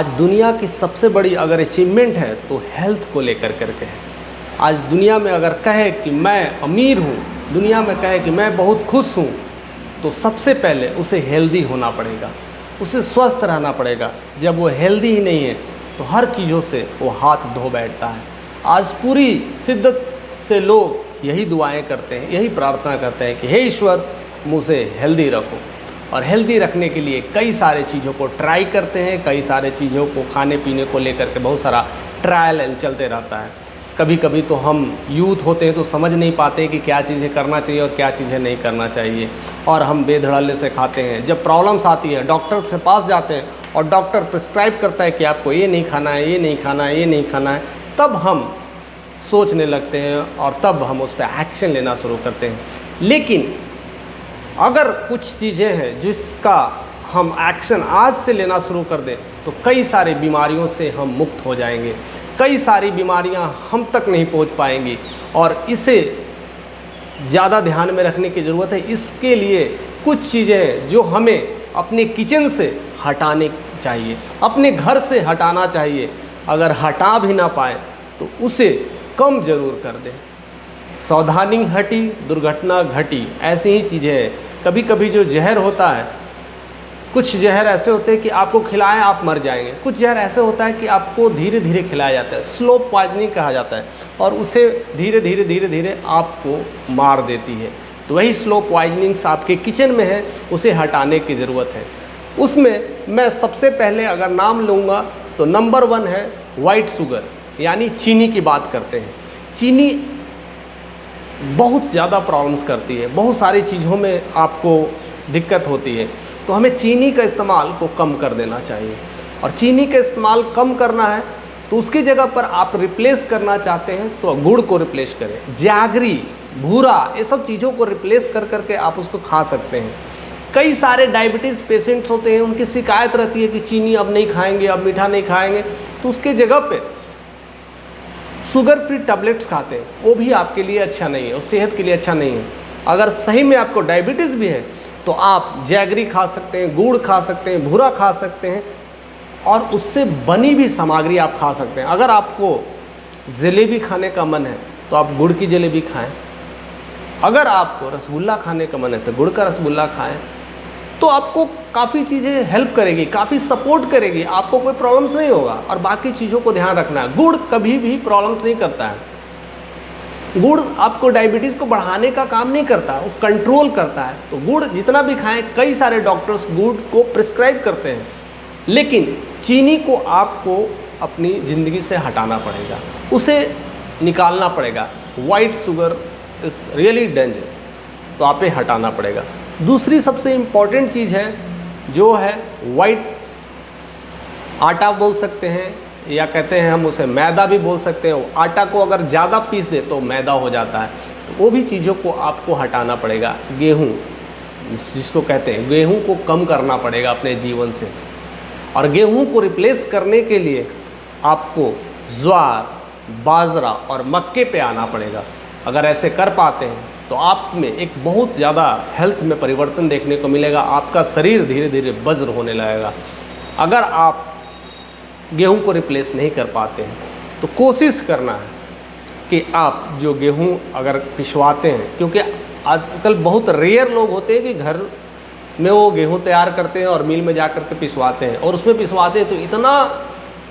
आज दुनिया की सबसे बड़ी अगर अचीवमेंट है तो हेल्थ को लेकर करके है। आज दुनिया में अगर कहे कि मैं अमीर हूँ, दुनिया में कहे कि मैं बहुत खुश हूँ, तो सबसे पहले उसे हेल्दी होना पड़ेगा, उसे स्वस्थ रहना पड़ेगा। जब वो हेल्दी ही नहीं है तो हर चीज़ों से वो हाथ धो बैठता है। आज पूरी शिद्दत से लोग यही दुआएं करते हैं, यही प्रार्थना करते हैं कि हे ईश्वर मुझे हेल्दी रखो। और हेल्दी रखने के लिए कई सारे चीज़ों को ट्राई करते हैं, कई सारे चीज़ों को खाने पीने को लेकर के बहुत सारा ट्रायल एंड चलते रहता है। कभी कभी तो हम यूथ होते हैं तो समझ नहीं पाते कि क्या चीज़ें करना चाहिए और क्या चीज़ें नहीं करना चाहिए, और हम बेधड़ल्ले से खाते हैं। जब प्रॉब्लम्स आती है डॉक्टर के पास जाते हैं और डॉक्टर प्रिस्क्राइब करता है कि आपको ये नहीं खाना है, ये नहीं खाना है, ये नहीं खाना है, तब हम सोचने लगते हैं और तब हम उस पर एक्शन लेना शुरू करते हैं। लेकिन अगर कुछ चीज़ें हैं जिसका हम एक्शन आज से लेना शुरू कर दें तो कई सारी बीमारियों से हम मुक्त हो जाएंगे, कई सारी बीमारियां हम तक नहीं पहुंच पाएंगी। और इसे ज़्यादा ध्यान में रखने की ज़रूरत है। इसके लिए कुछ चीज़ें जो हमें अपने किचन से हटाने चाहिए, अपने घर से हटाना चाहिए। अगर हटा भी ना पाए तो उसे कम ज़रूर कर दें। सावधानी हटी दुर्घटना घटी, ऐसी ही चीज़ें हैं। कभी कभी जो जहर होता है, कुछ जहर ऐसे होते हैं कि आपको खिलाएं आप मर जाएंगे, कुछ जहर ऐसे होता है कि आपको धीरे धीरे खिलाया जाता है, स्लो पॉइजनिंग कहा जाता है, और उसे धीरे धीरे आपको मार देती है। तो वही स्लो पॉइजनिंग्स आपके किचन में है, उसे हटाने की ज़रूरत है। उसमें मैं सबसे पहले अगर नाम लूँगा तो नंबर 1 है वाइट शुगर, यानी चीनी की बात करते हैं। चीनी बहुत ज़्यादा प्रॉब्लम्स करती है, बहुत सारी चीज़ों में आपको दिक्कत होती है, तो हमें चीनी का इस्तेमाल को कम कर देना चाहिए। और चीनी का इस्तेमाल कम करना है तो उसकी जगह पर आप रिप्लेस करना चाहते हैं तो गुड़ को रिप्लेस करें, जैगरी, भूरा, ये सब चीज़ों को रिप्लेस कर करके आप उसको खा सकते हैं। कई सारे डायबिटीज़ पेशेंट्स होते हैं, उनकी शिकायत रहती है कि चीनी अब नहीं खाएंगे, अब मीठा नहीं खाएंगे, तो उसके जगह पे शुगर फ्री टैबलेट्स खाते हैं, वो भी आपके लिए अच्छा नहीं है, उस सेहत के लिए अच्छा नहीं है। अगर सही में आपको डायबिटीज़ भी है तो आप जैगरी खा सकते हैं, गुड़ खा सकते हैं, भूरा खा सकते हैं, और उससे बनी भी सामग्री आप खा सकते हैं। अगर आपको जलेबी खाने का मन है तो आप गुड़ की जलेबी खाएं, अगर आपको रसगुल्ला खाने का मन है तो गुड़ का रसगुल्ला खाएं। तो आपको काफ़ी चीज़ें हेल्प करेगी, काफ़ी सपोर्ट करेगी, आपको कोई प्रॉब्लम्स नहीं होगा। और बाकी चीज़ों को ध्यान रखना है, गुड़ कभी भी प्रॉब्लम्स नहीं करता है। गुड़ आपको डायबिटीज़ को बढ़ाने का काम नहीं करता, वो कंट्रोल करता है। तो गुड़ जितना भी खाएं, कई सारे डॉक्टर्स गुड़ को प्रिस्क्राइब करते हैं, लेकिन चीनी को आपको अपनी ज़िंदगी से हटाना पड़ेगा, उसे निकालना पड़ेगा। White sugar is really danger, तो आप हटाना पड़ेगा। दूसरी सबसे इम्पॉर्टेंट चीज़ है जो है वाइट आटा बोल सकते हैं, या कहते हैं हम उसे मैदा भी बोल सकते हैं। आटा को अगर ज़्यादा पीस दे तो मैदा हो जाता है, तो वो भी चीज़ों को आपको हटाना पड़ेगा। गेहूँ जिसको कहते हैं, गेहूँ को कम करना पड़ेगा अपने जीवन से, और गेहूँ को रिप्लेस करने के लिए आपको ज्वार, बाजरा और मक्के पे आना पड़ेगा। अगर ऐसे कर पाते हैं तो आप में एक बहुत ज़्यादा हेल्थ में परिवर्तन देखने को मिलेगा, आपका शरीर धीरे धीरे वज्र होने लगेगा। अगर आप गेहूं को रिप्लेस नहीं कर पाते हैं तो कोशिश करना है कि आप जो गेहूं अगर पिसवाते हैं, क्योंकि आजकल बहुत रेयर लोग होते हैं कि घर में वो गेहूं तैयार करते हैं और मिल में जा कर के पिसवाते हैं, और उसमें पिसवाते हैं तो इतना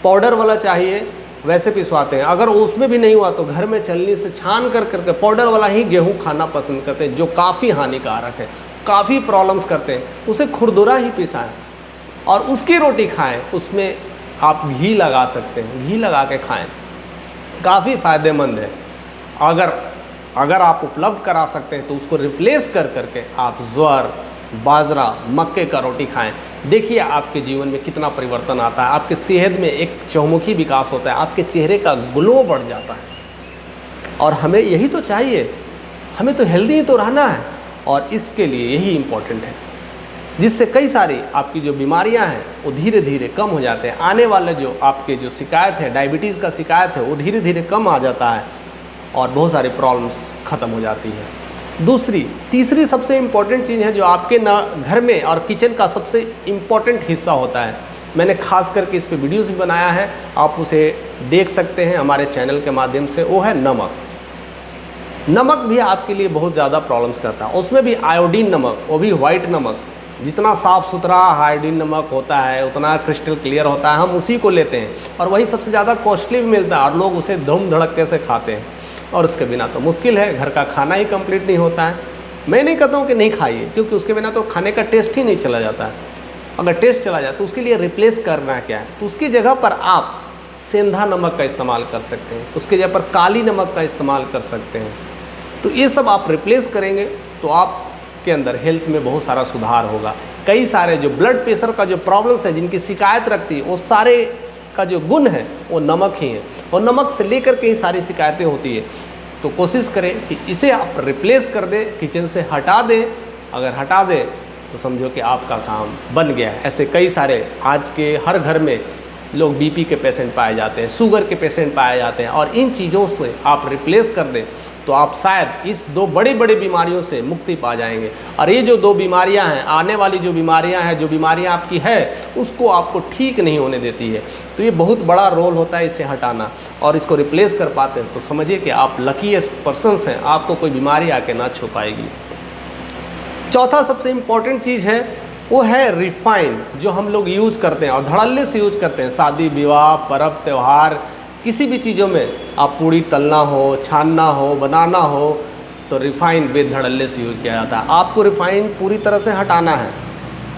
पाउडर वाला चाहिए, वैसे पिसवाते हैं। अगर उसमें भी नहीं हुआ तो घर में छलनी से छान कर करके पाउडर वाला ही गेहूं खाना पसंद करते हैं, जो काफ़ी हानिकारक है, काफ़ी प्रॉब्लम्स करते हैं। उसे खुरदुरा ही पिसाएं और उसकी रोटी खाएं, उसमें आप घी लगा सकते हैं, घी लगा के खाएं, काफ़ी फ़ायदेमंद है। अगर आप उपलब्ध करा सकते हैं तो उसको रिप्लेस कर करके आप ज्वार, बाजरा, मक्के का रोटी खाएं। देखिए आपके जीवन में कितना परिवर्तन आता है, आपके सेहत में एक चहुमुखी विकास होता है, आपके चेहरे का ग्लो बढ़ जाता है। और हमें यही तो चाहिए, हमें तो हेल्दी ही तो रहना है, और इसके लिए यही इम्पोर्टेंट है, जिससे कई सारी आपकी जो बीमारियां हैं वो धीरे धीरे कम हो जाते हैं। आने वाले जो आपके जो शिकायत है, डायबिटीज़ का शिकायत है, वो धीरे धीरे कम आ जाता है और बहुत सारी प्रॉब्लम्स ख़त्म हो जाती है। तीसरी सबसे इम्पॉर्टेंट चीज़ है जो आपके घर में और किचन का सबसे इम्पॉर्टेंट हिस्सा होता है, मैंने खास करके इस पे वीडियोस भी बनाया है, आप उसे देख सकते हैं हमारे चैनल के माध्यम से। वो है नमक। नमक भी आपके लिए बहुत ज़्यादा प्रॉब्लम्स करता है। उसमें भी आयोडीन नमक, वो भी वाइट नमक। जितना साफ़ सुथरा आयोडीन नमक होता है उतना क्रिस्टल क्लियर होता है, हम उसी को लेते हैं और वही सबसे ज़्यादा कॉस्टली भी मिलता है और लोग उसे धूम धड़क्के से खाते हैं। और उसके बिना तो मुश्किल है, घर का खाना ही कंप्लीट नहीं होता है। मैं नहीं कहता हूँ कि नहीं खाइए, क्योंकि उसके बिना तो खाने का टेस्ट ही नहीं चला जाता है। अगर टेस्ट चला जाए तो उसके लिए रिप्लेस करना क्या है, तो उसकी जगह पर आप सेंधा नमक का इस्तेमाल कर सकते हैं, उसके जगह पर काली नमक का इस्तेमाल कर सकते हैं। तो ये सब आप रिप्लेस करेंगे तो आपके अंदर हेल्थ में बहुत सारा सुधार होगा। कई सारे जो ब्लड प्रेशर का जो प्रॉब्लम्स है, जिनकी शिकायत रखती है, वो सारे का जो गुण है वो नमक ही है, और नमक से लेकर के ही सारी शिकायतें होती है। तो कोशिश करें कि इसे आप रिप्लेस कर दें, किचन से हटा दें। अगर हटा दें तो समझो कि आपका काम बन गया है। ऐसे कई सारे आज के हर घर में लोग बीपी के पेशेंट पाए जाते हैं, शुगर के पेशेंट पाए जाते हैं, और इन चीज़ों से आप रिप्लेस कर दें तो आप शायद इस दो बड़ी बड़ी बीमारियों से मुक्ति पा जाएंगे। और ये जो दो बीमारियां हैं, आने वाली जो बीमारियां हैं, जो बीमारियां आपकी है, उसको आपको ठीक नहीं होने देती है। तो ये बहुत बड़ा रोल होता है इसे हटाना, और इसको रिप्लेस कर पाते हैं तो समझिए कि आप लकीएस्ट पर्सन्स हैं, आपको कोई बीमारी आके ना छू पाएगी। चौथा सबसे इम्पॉर्टेंट चीज़ है वो है रिफाइन, जो हम लोग यूज करते हैं और धड़ल्ले से यूज करते हैं। शादी विवाह, पर्व त्यौहार, किसी भी चीज़ों में आप पूड़ी तलना हो, छानना हो, बनाना हो, तो रिफाइन बेधड़ल्ले से यूज़ किया जाता है। आपको रिफाइन पूरी तरह से हटाना है।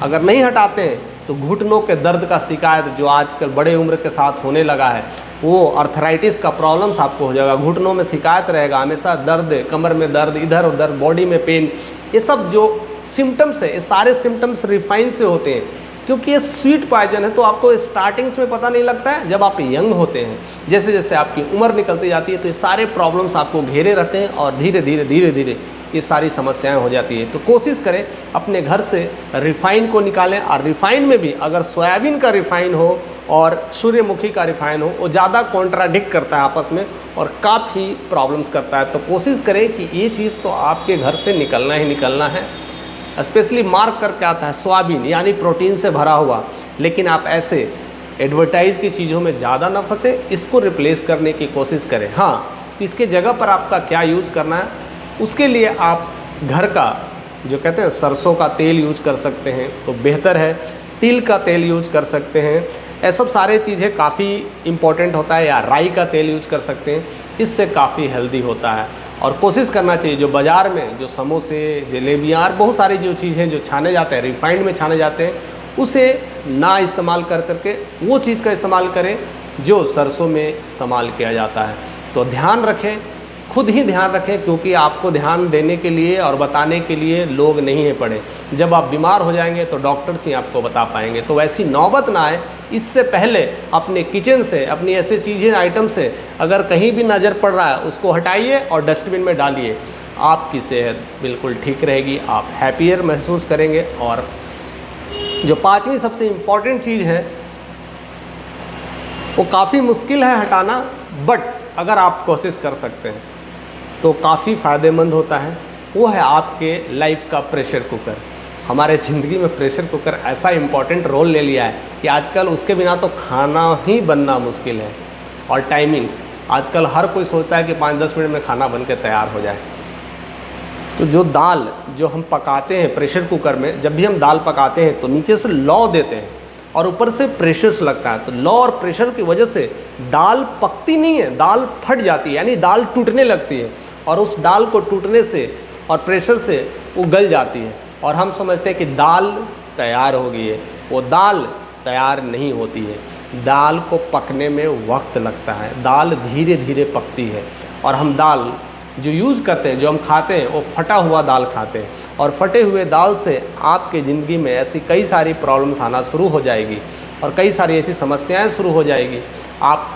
अगर नहीं हटाते हैं तो घुटनों के दर्द का शिकायत जो आजकल बड़े उम्र के साथ होने लगा है, वो अर्थराइटिस का प्रॉब्लम्स आपको हो जाएगा। घुटनों में शिकायत रहेगा, हमेशा दर्द, कमर में दर्द, इधर उधर बॉडी में पेन, ये सब जो सिम्टम्स है, ये सारे सिम्टम्स रिफाइन से होते हैं। क्योंकि ये स्वीट पॉइजन है, तो आपको स्टार्टिंग्स में पता नहीं लगता है। जब आप यंग होते हैं, जैसे जैसे आपकी उम्र निकलती जाती है, तो ये सारे प्रॉब्लम्स आपको घेरे रहते हैं और धीरे धीरे धीरे धीरे ये सारी समस्याएं हो जाती है। तो कोशिश करें अपने घर से रिफाइन को निकालें। और रिफाइन में भी अगर सोयाबीन का रिफाइन हो और सूर्यमुखी का रिफाइन हो, वो ज़्यादा कॉन्ट्राडिक्ट करता है आपस में और काफ़ी प्रॉब्लम्स करता है। तो कोशिश करें कि ये चीज़ तो आपके घर से निकलना ही निकलना है। स्पेशली मार्क करके आता है सोयाबीन, यानी प्रोटीन से भरा हुआ। लेकिन आप ऐसे एडवर्टाइज़ की चीज़ों में ज़्यादा ना फंसे, इसको रिप्लेस करने की कोशिश करें। हाँ, तो इसके जगह पर आपका क्या यूज़ करना है, उसके लिए आप घर का जो कहते हैं सरसों का तेल यूज कर सकते हैं तो बेहतर है। तिल का तेल यूज कर सकते हैं, ये सब सारे चीज़ें काफ़ी इम्पॉर्टेंट होता है। या राई का तेल यूज कर सकते हैं, इससे काफ़ी हेल्दी होता है। और कोशिश करना चाहिए जो बाज़ार में जो समोसे, जलेबियाँ और बहुत सारी जो चीज़ें जो छाने जाते हैं, रिफाइंड में छाने जाते हैं, उसे ना इस्तेमाल कर करके वो चीज़ का इस्तेमाल करें जो सरसों में इस्तेमाल किया जाता है। तो ध्यान रखें, खुद ही ध्यान रखें, क्योंकि आपको ध्यान देने के लिए और बताने के लिए लोग नहीं हैं पड़े। जब आप बीमार हो जाएंगे तो डॉक्टर्स ही आपको बता पाएंगे। तो वैसी नौबत ना आए, इससे पहले अपने किचन से, अपनी ऐसी चीज़ें, आइटम से अगर कहीं भी नज़र पड़ रहा है उसको हटाइए और डस्टबिन में डालिए। आपकी सेहत बिल्कुल ठीक रहेगी, आप हैप्पियर महसूस करेंगे। और जो पाँचवीं सबसे इम्पॉर्टेंट चीज़ है वो काफ़ी मुश्किल है हटाना, बट अगर आप कोशिश कर सकते हैं तो काफ़ी फ़ायदेमंद होता है। वो है आपके लाइफ का प्रेशर कुकर। हमारे ज़िंदगी में प्रेशर कुकर ऐसा इम्पॉर्टेंट रोल ले लिया है कि आजकल उसके बिना तो खाना ही बनना मुश्किल है। और टाइमिंग्स, आजकल हर कोई सोचता है कि 5-10 मिनट में खाना बन के तैयार हो जाए। तो जो दाल जो हम पकाते हैं प्रेशर कुकर में, जब भी हम दाल पकाते हैं तो नीचे से लौ देते हैं और ऊपर से प्रेशर लगता है। तो लौ और प्रेशर की वजह से दाल पकती नहीं है, दाल फट जाती है, यानी दाल टूटने लगती है। और उस दाल को टूटने से और प्रेशर से वो गल जाती है और हम समझते हैं कि दाल तैयार हो गई है। वो दाल तैयार नहीं होती है, दाल को पकने में वक्त लगता है, दाल धीरे धीरे पकती है। और हम दाल जो यूज़ करते हैं, जो हम खाते हैं, वो फटा हुआ दाल खाते हैं। और फटे हुए दाल से आपके ज़िंदगी में ऐसी कई सारी प्रॉब्लम्स आना शुरू हो जाएगी और कई सारी ऐसी समस्याएं शुरू हो जाएगी। आप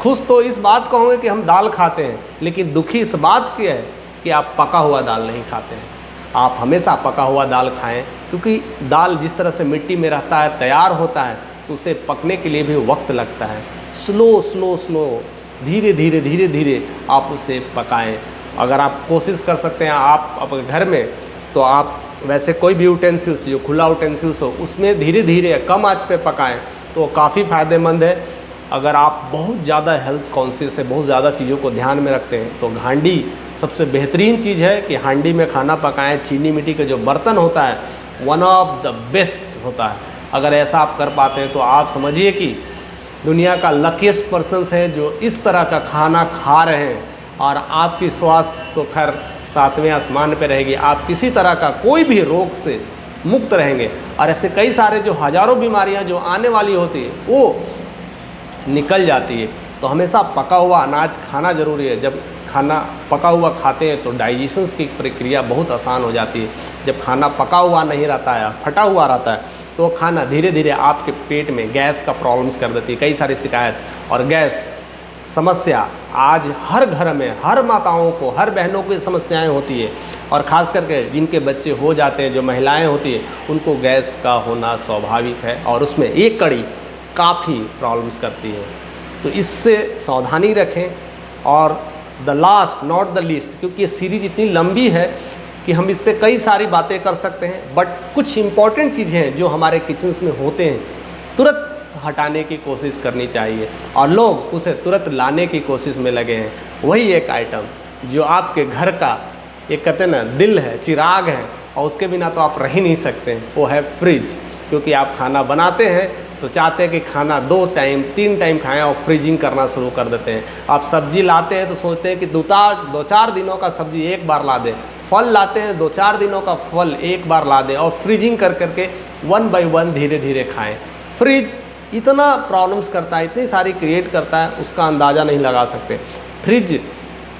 खुश तो इस बात को होंगे कि हम दाल खाते हैं, लेकिन दुखी इस बात की है कि आप पका हुआ दाल नहीं खाते हैं। आप हमेशा पका हुआ दाल खाएं, क्योंकि दाल जिस तरह से मिट्टी में रहता है, तैयार होता है, तो उसे पकने के लिए भी वक्त लगता है। स्लो स्लो स्लो, धीरे धीरे धीरे धीरे आप उसे पकाएं। अगर आप कोशिश कर सकते हैं आप अपने घर में, तो आप वैसे कोई भी यूटेंसिल्स जो खुला यूटेंसिल्स हो उसमें धीरे धीरे कम आंच पे पकाएं तो काफ़ी फ़ायदेमंद है। अगर आप बहुत ज़्यादा हेल्थ कॉन्शियस है, बहुत ज़्यादा चीज़ों को ध्यान में रखते हैं, तो हांडी सबसे बेहतरीन चीज़ है कि हांडी में खाना पकाएं। चीनी मिट्टी का जो बर्तन होता है वन ऑफ द बेस्ट होता है। अगर ऐसा आप कर पाते हैं तो आप समझिए कि दुनिया का लकीस्ट पर्सन्स है जो इस तरह का खाना खा रहे हैं, और आपकी स्वास्थ्य तो खैर 7वें आसमान पे रहेगी। आप किसी तरह का कोई भी रोग से मुक्त रहेंगे, और ऐसे कई सारे जो हज़ारों बीमारियां जो आने वाली होती है वो निकल जाती है। तो हमेशा पका हुआ अनाज खाना ज़रूरी है। जब खाना पका हुआ खाते हैं तो डाइजेशन की प्रक्रिया बहुत आसान हो जाती है। जब खाना पका हुआ नहीं रहता है, फटा हुआ रहता है, तो खाना धीरे धीरे आपके पेट में गैस का प्रॉब्लम्स कर देती है। कई सारी शिकायत और गैस समस्या आज हर घर में, हर माताओं को, हर बहनों को समस्याएं होती है, और ख़ास करके जिनके बच्चे हो जाते हैं, जो महिलाएं होती हैं, उनको गैस का होना स्वाभाविक है, और उसमें एक कड़ी काफ़ी प्रॉब्लम्स करती है। तो इससे सावधानी रखें। और the last not the least, क्योंकि ये सीरीज इतनी लंबी है कि हम इस पर कई सारी बातें कर सकते हैं, बट कुछ इंपॉर्टेंट चीज़ें हैं जो हमारे किचन्स में होते हैं, तुरंत हटाने की कोशिश करनी चाहिए, और लोग उसे तुरंत लाने की कोशिश में लगे हैं। वही एक आइटम जो आपके घर का एक कहते हैं ना दिल है, चिराग है, और उसके बिना तो आप रह ही नहीं सकते, वो है फ्रिज। क्योंकि आप खाना बनाते हैं तो चाहते हैं कि खाना 2 टाइम 3 टाइम खाएं, और फ्रीजिंग करना शुरू कर देते हैं। आप सब्जी लाते हैं तो सोचते हैं कि 2-4 दिनों का सब्जी एक बार ला दें, फल लाते हैं 2-4 दिनों का फल एक बार ला दें, और फ्रीजिंग कर करके 1 बाय 1 धीरे धीरे खाएं। फ्रिज इतना प्रॉब्लम्स करता है, इतनी सारी क्रिएट करता है, उसका अंदाज़ा नहीं लगा सकते। फ्रिज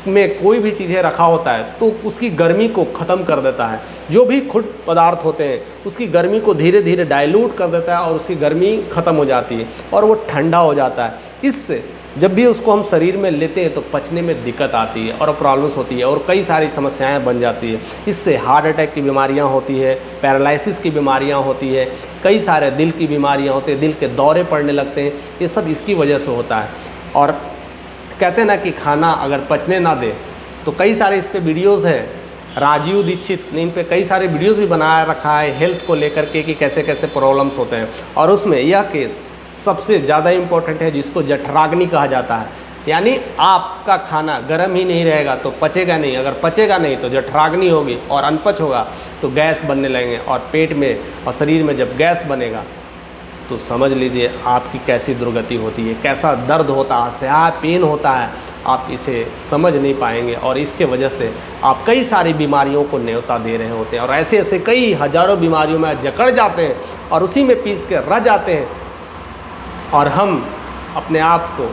में कोई भी चीज़ें रखा होता है तो उसकी गर्मी को ख़त्म कर देता है। जो भी खुद पदार्थ होते हैं उसकी गर्मी को धीरे धीरे डाइल्यूट कर देता है, और उसकी गर्मी ख़त्म हो जाती है और वो ठंडा हो जाता है। इससे जब भी उसको हम शरीर में लेते हैं तो पचने में दिक्कत आती है और प्रॉब्लम्स होती है, और कई सारी समस्याएं बन जाती है। इससे हार्ट अटैक की बीमारियां होती है, पैरालिसिस की बीमारियां होती है, कई सारे दिल की बीमारियां होती है, दिल के दौरे पड़ने लगते हैं। ये सब इसकी वजह से होता है। और कहते हैं ना कि खाना अगर पचने ना दे, तो कई सारे इस पे वीडियोज़ हैं। राजीव दीक्षित ने इन पे कई सारे वीडियोज़ भी बनाया रखा है हेल्थ को लेकर के कि कैसे कैसे प्रॉब्लम्स होते हैं, और उसमें यह केस सबसे ज़्यादा इम्पोर्टेंट है, जिसको जठराग्नि कहा जाता है। यानी आपका खाना गर्म ही नहीं रहेगा तो पचेगा नहीं, अगर पचेगा नहीं तो जठराग्नि होगी, और अनपच होगा तो गैस बनने लगेंगे, और पेट में और शरीर में जब गैस बनेगा तो समझ लीजिए आपकी कैसी दुर्गति होती है, कैसा दर्द होता है, असह्य पेन होता है, आप इसे समझ नहीं पाएंगे, और इसके वजह से आप कई सारी बीमारियों को न्योता दे रहे होते हैं, और ऐसे ऐसे कई हज़ारों बीमारियों में जकड़ जाते हैं और उसी में पीस के रह जाते हैं। और हम अपने आप को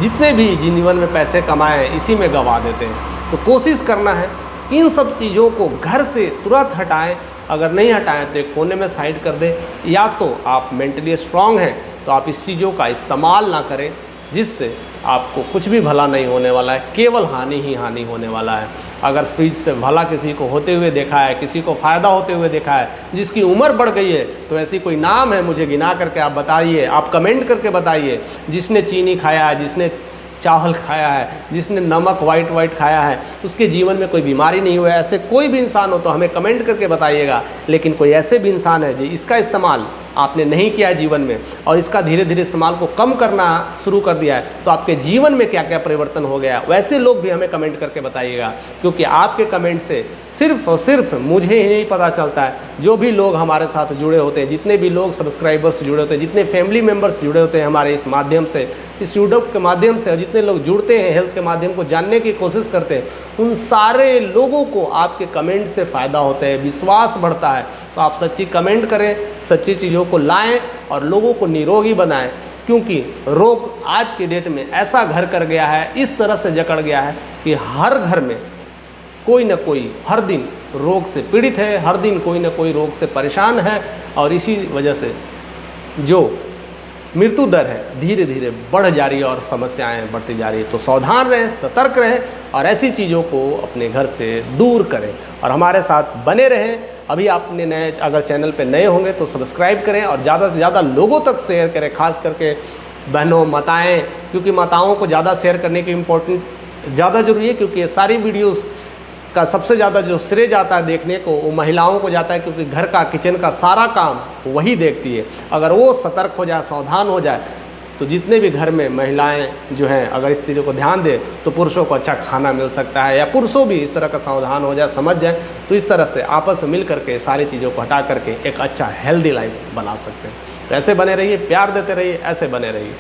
जितने भी जीवन में पैसे कमाए इसी में गंवा देते हैं। तो कोशिश करना है इन सब चीज़ों को घर से तुरंत हटाएं। अगर नहीं हटाएं तो एक कोने में साइड कर दें, या तो आप मेंटली स्ट्रांग हैं तो आप इस चीज़ों का इस्तेमाल ना करें, जिससे आपको कुछ भी भला नहीं होने वाला है, केवल हानि ही हानि होने वाला है। अगर फ्रिज से भला किसी को होते हुए देखा है, किसी को फ़ायदा होते हुए देखा है, जिसकी उम्र बढ़ गई है, तो ऐसी कोई नाम है मुझे गिना करके आप बताइए, आप कमेंट करके बताइए। जिसने चीनी खाया है, जिसने चावल खाया है, जिसने नमक वाइट खाया है, उसके जीवन में कोई बीमारी नहीं हुआ है, ऐसे कोई भी इंसान हो तो हमें कमेंट करके बताइएगा। लेकिन कोई ऐसे भी इंसान है जो इसका इस्तेमाल आपने नहीं किया है जीवन में, और इसका धीरे धीरे इस्तेमाल को कम करना शुरू कर दिया है, तो आपके जीवन में क्या क्या परिवर्तन हो गया, वैसे लोग भी हमें कमेंट करके बताइएगा। क्योंकि आपके कमेंट से सिर्फ और सिर्फ मुझे ही नहीं पता चलता है, जो भी लोग हमारे साथ जुड़े होते हैं, जितने भी लोग सब्सक्राइबर्स जुड़े होते हैं, जितने फैमिली मेम्बर्स जुड़े होते हैं हमारे इस माध्यम से, इस यूट्यूब के माध्यम से, और जितने लोग जुड़ते हैं हेल्थ के माध्यम को जानने की कोशिश करते हैं, उन सारे लोगों को आपके कमेंट से फ़ायदा होता है, विश्वास बढ़ता है। तो आप सच्ची कमेंट करें, सच्ची चीज़ों को लाएं और लोगों को निरोगी बनाएं। क्योंकि रोग आज की डेट में ऐसा घर कर गया है, इस तरह से जकड़ गया है कि हर घर में कोई ना कोई हर दिन रोग से पीड़ित है, हर दिन कोई ना कोई रोग से परेशान है, और इसी वजह से जो मृत्यु दर है धीरे धीरे बढ़ जा रही है और समस्याएं बढ़ती जा रही है। तो सावधान रहें, सतर्क रहें, और ऐसी चीज़ों को अपने घर से दूर करें, और हमारे साथ बने रहें। अभी आपने नए अगर चैनल पे नए होंगे तो सब्सक्राइब करें, और ज़्यादा से ज़्यादा लोगों तक शेयर करें, खास करके बहनों, माताएँ, क्योंकि माताओं को ज़्यादा शेयर करने की इम्पोर्टेंट ज़्यादा ज़रूरी है, क्योंकि ये सारी वीडियोस का सबसे ज़्यादा जो श्रेय जाता है देखने को, वो महिलाओं को जाता है, क्योंकि घर का, किचन का सारा काम वही देखती है। अगर वो सतर्क हो जाए, सावधान हो जाए, तो जितने भी घर में महिलाएं जो हैं अगर इस चीज़ों को ध्यान दे तो पुरुषों को अच्छा खाना मिल सकता है, या पुरुषों भी इस तरह का सावधान हो जाए, समझ जाए, तो इस तरह से आपस में मिल करके सारी चीज़ों को हटा करके एक अच्छा हेल्दी लाइफ बना सकते हैं। तो ऐसे बने रहिए, प्यार देते रहिए, ऐसे बने रहिए।